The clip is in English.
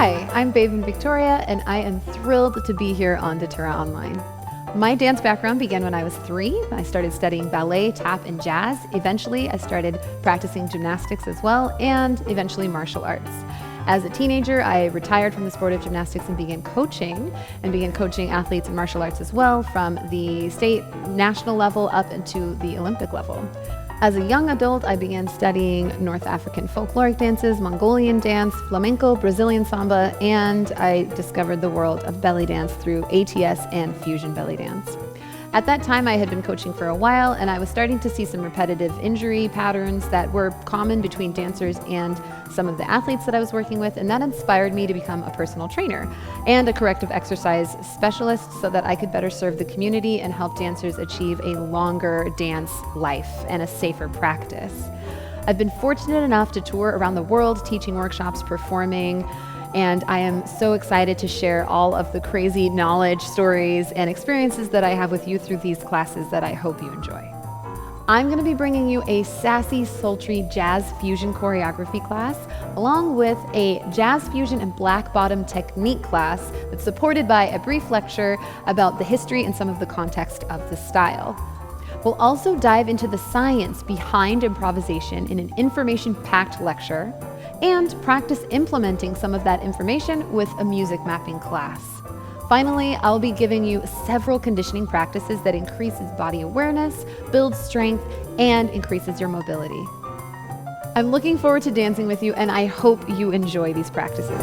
Hi, I'm Bevin Victoria, and I am thrilled to be here on Datura Online. My dance background began when I was 3. I started studying ballet, tap, and jazz. Eventually, I started practicing gymnastics as well, and eventually martial arts. As a teenager, I retired from the sport of gymnastics and began coaching athletes in martial arts as well, from the state, national level up into the Olympic level. As a young adult, I began studying North African folkloric dances, Mongolian dance, flamenco, Brazilian samba, and I discovered the world of belly dance through ATS and fusion belly dance. At that time, I had been coaching for a while, and I was starting to see some repetitive injury patterns that were common between dancers and some of the athletes that I was working with, and that inspired me to become a personal trainer and a corrective exercise specialist so that I could better serve the community and help dancers achieve a longer dance life and a safer practice. I've been fortunate enough to tour around the world, teaching workshops, performing, and I am so excited to share all of the crazy knowledge, stories, and experiences that I have with you through these classes that I hope you enjoy. I'm going to be bringing you a sassy, sultry jazz fusion choreography class, along with a jazz fusion and black bottom technique class that's supported by a brief lecture about the history and some of the context of the style. We'll also dive into the science behind improvisation in an information-packed lecture and practice implementing some of that information with a music mapping class. Finally, I'll be giving you several conditioning practices that increases body awareness, builds strength, and increases your mobility. I'm looking forward to dancing with you, and I hope you enjoy these practices.